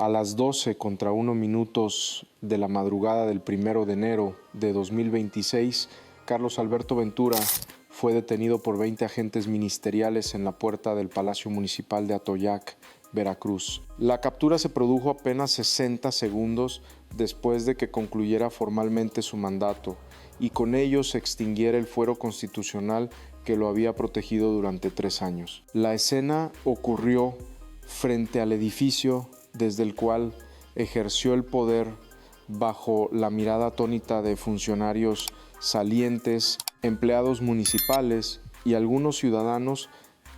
A las 12:01 de la madrugada del 1 de enero de 2026, Carlos Alberto Ventura fue detenido por 20 agentes ministeriales en la puerta del Palacio Municipal de Atoyac, Veracruz. La captura se produjo apenas 60 segundos después de que concluyera formalmente su mandato y con ello se extinguiera el fuero constitucional que lo había protegido durante 3 años. La escena ocurrió frente al edificio desde el cual ejerció el poder bajo la mirada atónita de funcionarios salientes, empleados municipales y algunos ciudadanos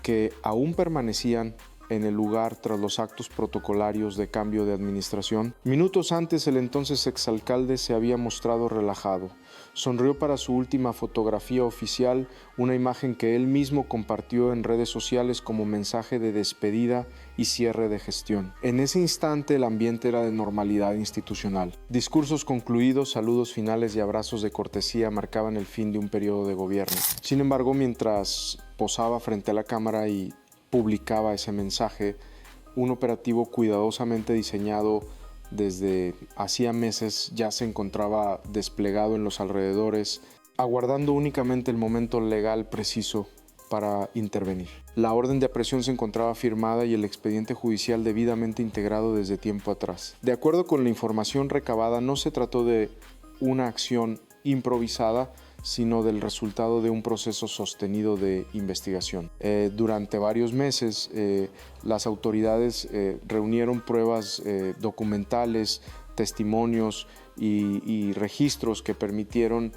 que aún permanecían en el lugar tras los actos protocolarios de cambio de administración. Minutos antes, el entonces exalcalde se había mostrado relajado. Sonrió para su última fotografía oficial, una imagen que él mismo compartió en redes sociales como mensaje de despedida y cierre de gestión. En ese instante el ambiente era de normalidad institucional. Discursos concluidos, saludos finales y abrazos de cortesía marcaban el fin de un periodo de gobierno. Sin embargo, mientras posaba frente a la cámara y publicaba ese mensaje, un operativo cuidadosamente diseñado desde hacía meses ya se encontraba desplegado en los alrededores, aguardando únicamente el momento legal preciso para intervenir. La orden de aprehensión se encontraba firmada y el expediente judicial debidamente integrado desde tiempo atrás. De acuerdo con la información recabada, no se trató de una acción improvisada, sino del resultado de un proceso sostenido de investigación. Durante varios meses, las autoridades reunieron pruebas documentales, testimonios y registros que permitieron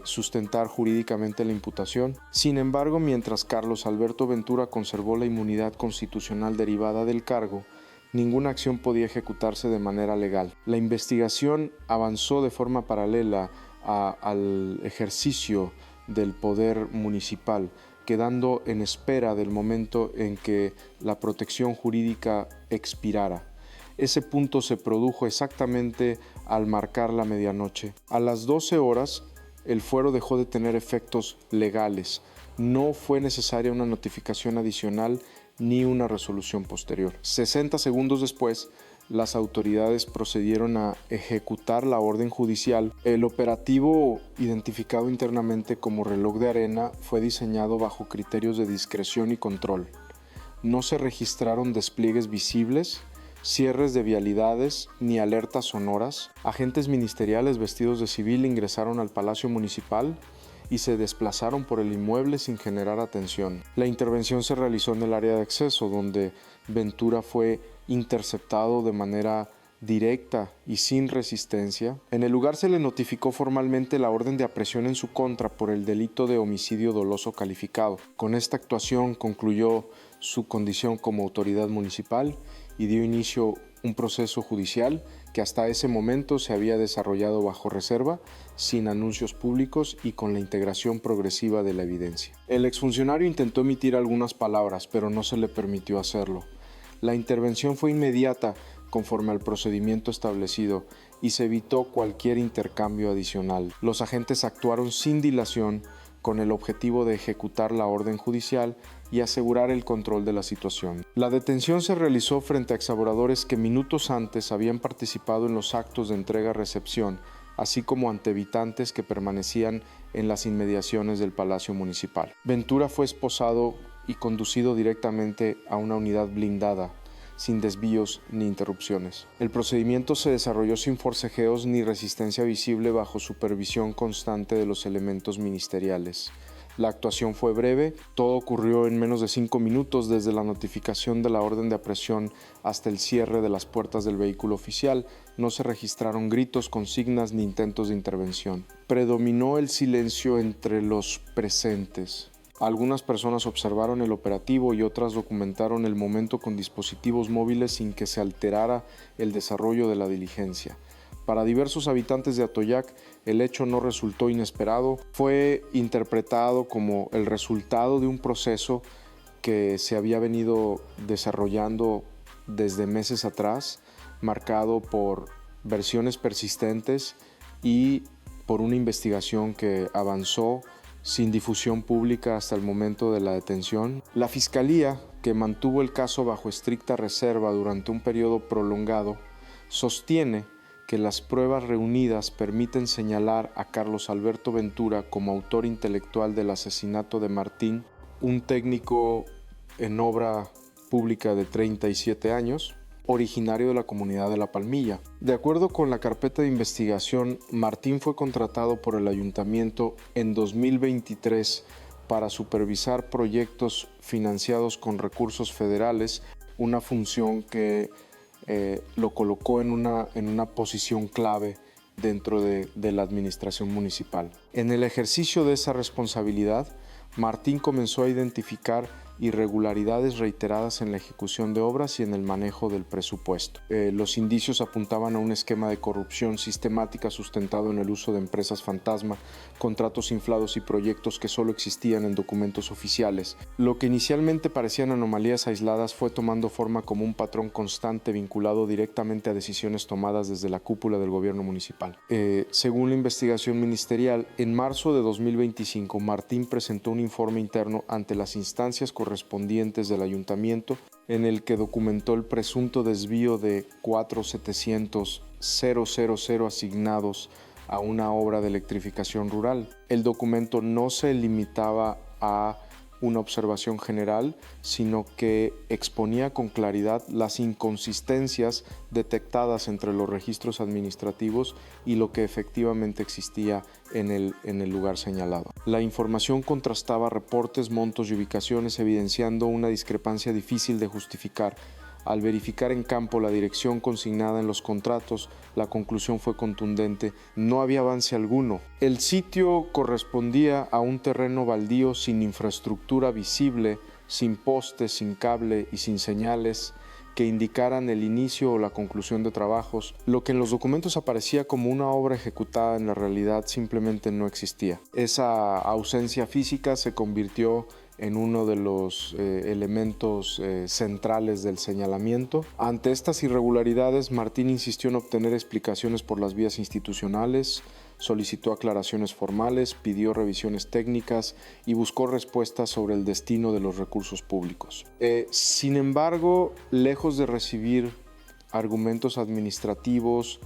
sustentar jurídicamente la imputación. Sin embargo, mientras Carlos Alberto Ventura conservó la inmunidad constitucional derivada del cargo, ninguna acción podía ejecutarse de manera legal. La investigación avanzó de forma paralela al ejercicio del poder municipal, quedando en espera del momento en que la protección jurídica expirara. Ese punto se produjo exactamente al marcar la medianoche. A las 12 horas, el fuero dejó de tener efectos legales. No fue necesaria una notificación adicional ni una resolución posterior. 60 segundos después, las autoridades procedieron a ejecutar la orden judicial. El operativo, identificado internamente como reloj de arena, fue diseñado bajo criterios de discreción y control. No se registraron despliegues visibles, cierres de vialidades ni alertas sonoras. Agentes ministeriales vestidos de civil ingresaron al Palacio Municipal y se desplazaron por el inmueble sin generar atención. La intervención se realizó en el área de acceso, donde Ventura fue interceptado de manera directa y sin resistencia. En el lugar se le notificó formalmente la orden de aprehensión en su contra por el delito de homicidio doloso calificado. Con esta actuación concluyó su condición como autoridad municipal y dio inicio un proceso judicial que hasta ese momento se había desarrollado bajo reserva, sin anuncios públicos y con la integración progresiva de la evidencia. El exfuncionario intentó emitir algunas palabras, pero no se le permitió hacerlo. La intervención fue inmediata conforme al procedimiento establecido y se evitó cualquier intercambio adicional. Los agentes actuaron sin dilación con el objetivo de ejecutar la orden judicial y asegurar el control de la situación. La detención se realizó frente a exaboradores que minutos antes habían participado en los actos de entrega-recepción, así como ante habitantes que permanecían en las inmediaciones del Palacio Municipal. Ventura fue esposado y conducido directamente a una unidad blindada, sin desvíos ni interrupciones. El procedimiento se desarrolló sin forcejeos ni resistencia visible bajo supervisión constante de los elementos ministeriales. La actuación fue breve, todo ocurrió en menos de 5 minutos desde la notificación de la orden de aprehensión hasta el cierre de las puertas del vehículo oficial. No se registraron gritos, consignas ni intentos de intervención. Predominó el silencio entre los presentes. Algunas personas observaron el operativo y otras documentaron el momento con dispositivos móviles sin que se alterara el desarrollo de la diligencia. Para diversos habitantes de Atoyac, el hecho no resultó inesperado, fue interpretado como el resultado de un proceso que se había venido desarrollando desde meses atrás, marcado por versiones persistentes y por una investigación que avanzó sin difusión pública hasta el momento de la detención. La Fiscalía que mantuvo el caso bajo estricta reserva durante un periodo prolongado, sostiene que las pruebas reunidas permiten señalar a Carlos Alberto Ventura como autor intelectual del asesinato de Martín, un técnico en obra pública de 37 años, originario de la comunidad de La Palmilla. De acuerdo con la carpeta de investigación, Martín fue contratado por el ayuntamiento en 2023 para supervisar proyectos financiados con recursos federales, una función que lo colocó en una posición clave dentro de la administración municipal. En el ejercicio de esa responsabilidad, Martín comenzó a identificar irregularidades reiteradas en la ejecución de obras y en el manejo del presupuesto. Los indicios apuntaban a un esquema de corrupción sistemática sustentado en el uso de empresas fantasma, contratos inflados y proyectos que solo existían en documentos oficiales. Lo que inicialmente parecían anomalías aisladas fue tomando forma como un patrón constante vinculado directamente a decisiones tomadas desde la cúpula del gobierno municipal. Según la investigación ministerial, en marzo de 2025, Martín presentó un informe interno ante las instancias correspondientes del ayuntamiento en el que documentó el presunto desvío de 4.700.000 asignados a una obra de electrificación rural. El documento no se limitaba a una observación general, sino que exponía con claridad las inconsistencias detectadas entre los registros administrativos y lo que efectivamente existía en el lugar señalado. La información contrastaba reportes, montos y ubicaciones, evidenciando una discrepancia difícil de justificar. Al verificar en campo la dirección consignada en los contratos, la conclusión fue contundente: no había avance alguno. El sitio correspondía a un terreno baldío sin infraestructura visible, sin postes, sin cable y sin señales que indicaran el inicio o la conclusión de trabajos. Lo que en los documentos aparecía como una obra ejecutada en la realidad simplemente no existía. Esa ausencia física se convirtió en uno de los elementos centrales del señalamiento. Ante estas irregularidades, Martín insistió en obtener explicaciones por las vías institucionales, solicitó aclaraciones formales, pidió revisiones técnicas y buscó respuestas sobre el destino de los recursos públicos. Sin embargo, lejos de recibir argumentos administrativos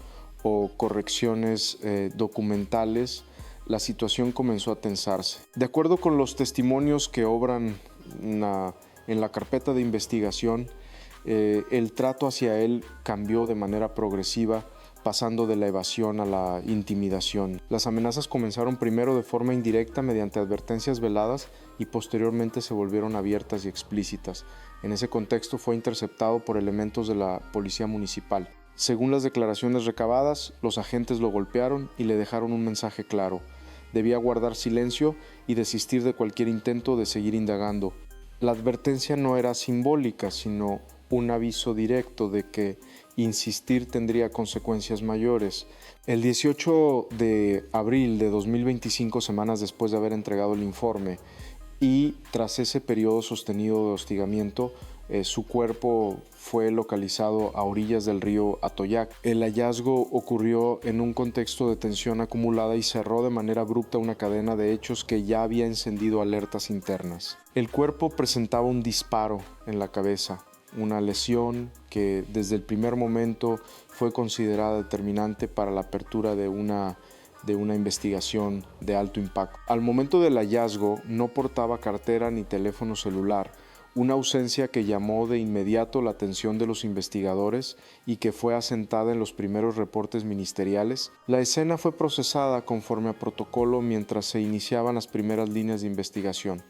o correcciones documentales, la situación comenzó a tensarse. De acuerdo con los testimonios que obran en la carpeta de investigación, el trato hacia él cambió de manera progresiva, pasando de la evasión a la intimidación. Las amenazas comenzaron primero de forma indirecta mediante advertencias veladas y posteriormente se volvieron abiertas y explícitas. En ese contexto fue interceptado por elementos de la policía municipal. Según las declaraciones recabadas, los agentes lo golpearon y le dejaron un mensaje claro: debía guardar silencio y desistir de cualquier intento de seguir indagando. La advertencia no era simbólica, sino un aviso directo de que insistir tendría consecuencias mayores. El 18 de abril de 2025, semanas después de haber entregado el informe y tras ese periodo sostenido de hostigamiento, su cuerpo fue localizado a orillas del río Atoyac. El hallazgo ocurrió en un contexto de tensión acumulada y cerró de manera abrupta una cadena de hechos que ya había encendido alertas internas. El cuerpo presentaba un disparo en la cabeza, una lesión que desde el primer momento fue considerada determinante para la apertura de una investigación de alto impacto. Al momento del hallazgo no portaba cartera ni teléfono celular, una ausencia que llamó de inmediato la atención de los investigadores y que fue asentada en los primeros reportes ministeriales. La escena fue procesada conforme a protocolo mientras se iniciaban las primeras líneas de investigación.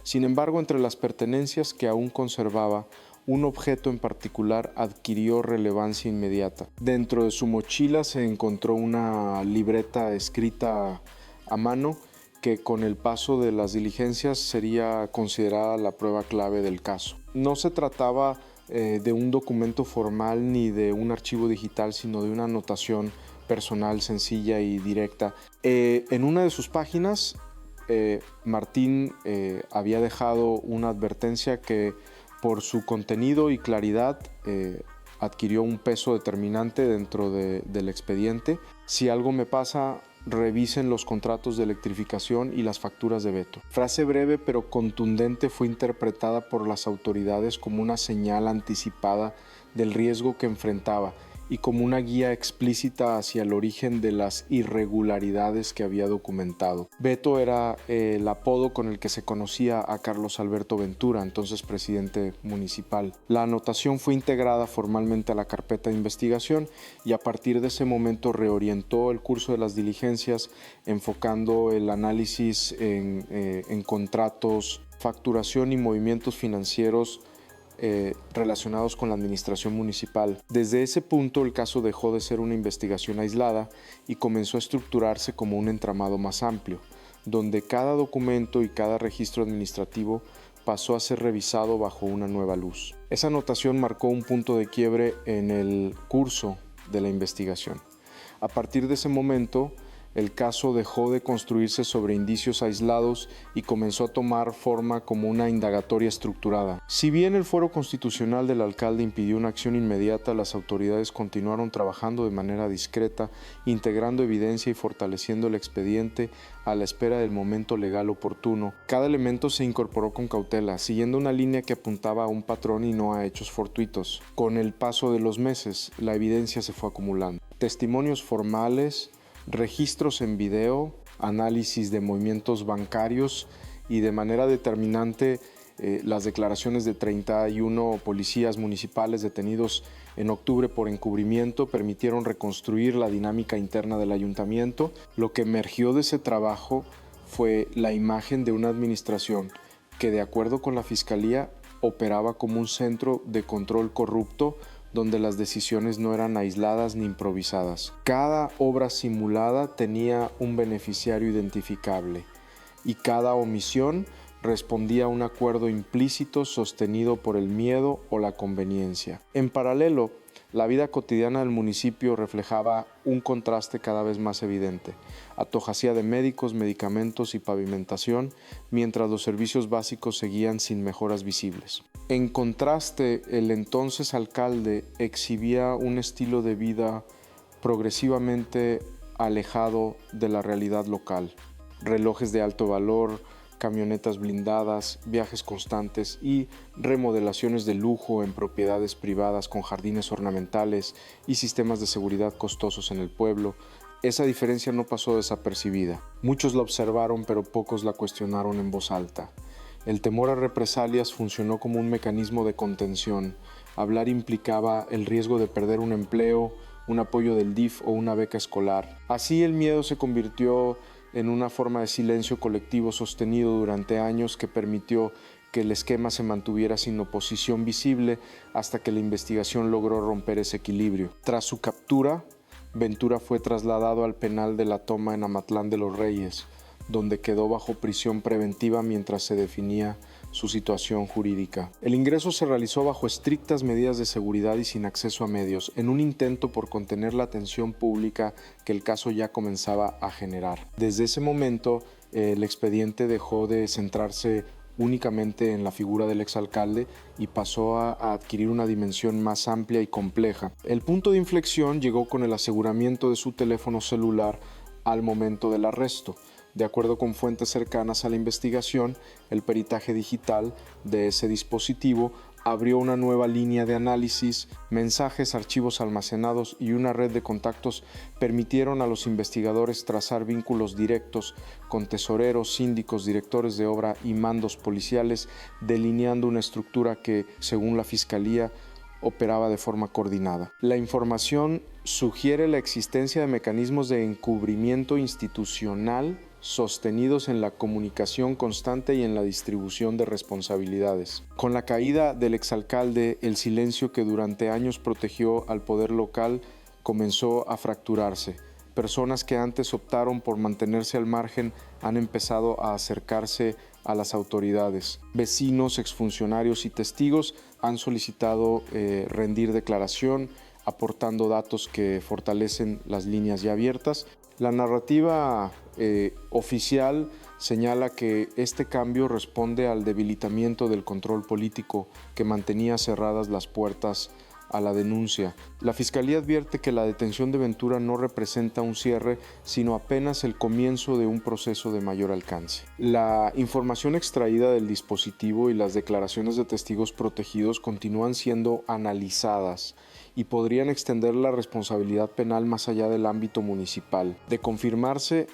Sin embargo, entre las pertenencias que aún conservaba, un objeto en particular adquirió relevancia inmediata. Dentro de su mochila se encontró una libreta escrita a mano que con el paso de las diligencias sería considerada la prueba clave del caso. No se trataba de un documento formal ni de un archivo digital, sino de una anotación personal sencilla y directa. En una de sus páginas, Martín había dejado una advertencia que por su contenido y claridad adquirió un peso determinante dentro del expediente. Si algo me pasa, revisen los contratos de electrificación y las facturas de Beto. Frase breve pero contundente fue interpretada por las autoridades como una señal anticipada del riesgo que enfrentaba y como una guía explícita hacia el origen de las irregularidades que había documentado. Beto era el apodo con el que se conocía a Carlos Alberto Ventura, entonces presidente municipal. La anotación fue integrada formalmente a la carpeta de investigación y a partir de ese momento reorientó el curso de las diligencias, enfocando el análisis en contratos, facturación y movimientos financieros relacionados con la administración municipal. Desde ese punto el caso dejó de ser una investigación aislada y comenzó a estructurarse como un entramado más amplio, donde cada documento y cada registro administrativo pasó a ser revisado bajo una nueva luz. Esa anotación marcó un punto de quiebre en el curso de la investigación. A partir de ese momento, el caso dejó de construirse sobre indicios aislados y comenzó a tomar forma como una indagatoria estructurada. Si bien el fuero constitucional del alcalde impidió una acción inmediata, las autoridades continuaron trabajando de manera discreta, integrando evidencia y fortaleciendo el expediente a la espera del momento legal oportuno. Cada elemento se incorporó con cautela, siguiendo una línea que apuntaba a un patrón y no a hechos fortuitos. Con el paso de los meses, la evidencia se fue acumulando. Testimonios formales, registros en video, análisis de movimientos bancarios y de manera determinante las declaraciones de 31 policías municipales detenidos en octubre por encubrimiento permitieron reconstruir la dinámica interna del ayuntamiento. Lo que emergió de ese trabajo fue la imagen de una administración que, de acuerdo con la Fiscalía, operaba como un centro de control corrupto donde las decisiones no eran aisladas ni improvisadas. Cada obra simulada tenía un beneficiario identificable y cada omisión respondía a un acuerdo implícito sostenido por el miedo o la conveniencia. En paralelo, la vida cotidiana del municipio reflejaba un contraste cada vez más evidente. Atojacía de médicos, medicamentos y pavimentación, mientras los servicios básicos seguían sin mejoras visibles. En contraste, el entonces alcalde exhibía un estilo de vida progresivamente alejado de la realidad local. Relojes de alto valor, camionetas blindadas, viajes constantes y remodelaciones de lujo en propiedades privadas con jardines ornamentales y sistemas de seguridad costosos en el pueblo. Esa diferencia no pasó desapercibida. Muchos la observaron, pero pocos la cuestionaron en voz alta. El temor a represalias funcionó como un mecanismo de contención. Hablar implicaba el riesgo de perder un empleo, un apoyo del DIF o una beca escolar. Así el miedo se convirtió en una forma de silencio colectivo sostenido durante años que permitió que el esquema se mantuviera sin oposición visible hasta que la investigación logró romper ese equilibrio. Tras su captura, Ventura fue trasladado al penal de La Toma en Amatlán de los Reyes, donde quedó bajo prisión preventiva mientras se definía su situación jurídica. El ingreso se realizó bajo estrictas medidas de seguridad y sin acceso a medios, en un intento por contener la atención pública que el caso ya comenzaba a generar. Desde ese momento, el expediente dejó de centrarse únicamente en la figura del exalcalde y pasó a adquirir una dimensión más amplia y compleja. El punto de inflexión llegó con el aseguramiento de su teléfono celular al momento del arresto. De acuerdo con fuentes cercanas a la investigación, el peritaje digital de ese dispositivo abrió una nueva línea de análisis. Mensajes, archivos almacenados y una red de contactos permitieron a los investigadores trazar vínculos directos con tesoreros, síndicos, directores de obra y mandos policiales, delineando una estructura que, según la Fiscalía, operaba de forma coordinada. La información sugiere la existencia de mecanismos de encubrimiento institucional sostenidos en la comunicación constante y en la distribución de responsabilidades. Con la caída del exalcalde, el silencio que durante años protegió al poder local comenzó a fracturarse. Personas que antes optaron por mantenerse al margen han empezado a acercarse a las autoridades. Vecinos, exfuncionarios y testigos han solicitado rendir declaración, aportando datos que fortalecen las líneas ya abiertas. La narrativa oficial señala que este cambio responde al debilitamiento del control político que mantenía cerradas las puertas a la denuncia. La Fiscalía advierte que la detención de Ventura no representa un cierre, sino apenas el comienzo de un proceso de mayor alcance. La información extraída del dispositivo y las declaraciones de testigos protegidos continúan siendo analizadas y podrían extender la responsabilidad penal más allá del ámbito municipal. De confirmarse,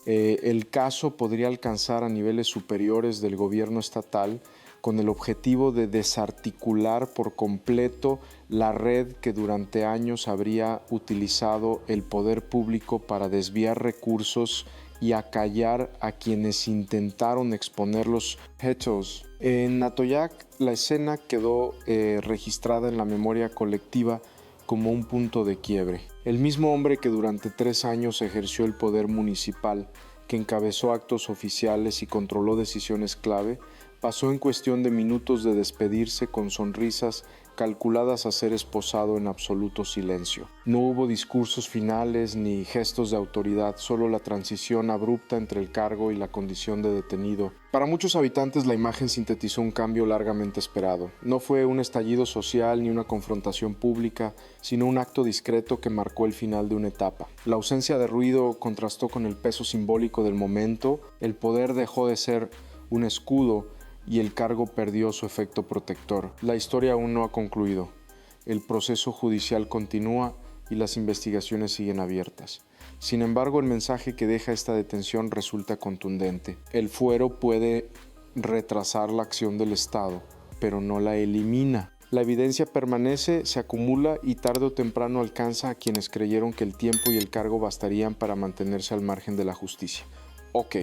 el caso podría alcanzar a niveles superiores del gobierno estatal con el objetivo de desarticular por completo la red que durante años habría utilizado el poder público para desviar recursos y acallar a quienes intentaron exponer los hechos. En Atoyac, la escena quedó registrada en la memoria colectiva como un punto de quiebre. El mismo hombre que durante 3 años ejerció el poder municipal, que encabezó actos oficiales y controló decisiones clave, pasó en cuestión de minutos de despedirse con sonrisas calculadas a ser esposado en absoluto silencio. No hubo discursos finales ni gestos de autoridad, solo la transición abrupta entre el cargo y la condición de detenido. Para muchos habitantes la imagen sintetizó un cambio largamente esperado. No fue un estallido social ni una confrontación pública, sino un acto discreto que marcó el final de una etapa. La ausencia de ruido contrastó con el peso simbólico del momento, el poder dejó de ser un escudo y el cargo perdió su efecto protector. La historia aún no ha concluido. El proceso judicial continúa y las investigaciones siguen abiertas. Sin embargo, el mensaje que deja esta detención resulta contundente. El fuero puede retrasar la acción del Estado, pero no la elimina. La evidencia permanece, se acumula y tarde o temprano alcanza a quienes creyeron que el tiempo y el cargo bastarían para mantenerse al margen de la justicia. Ok,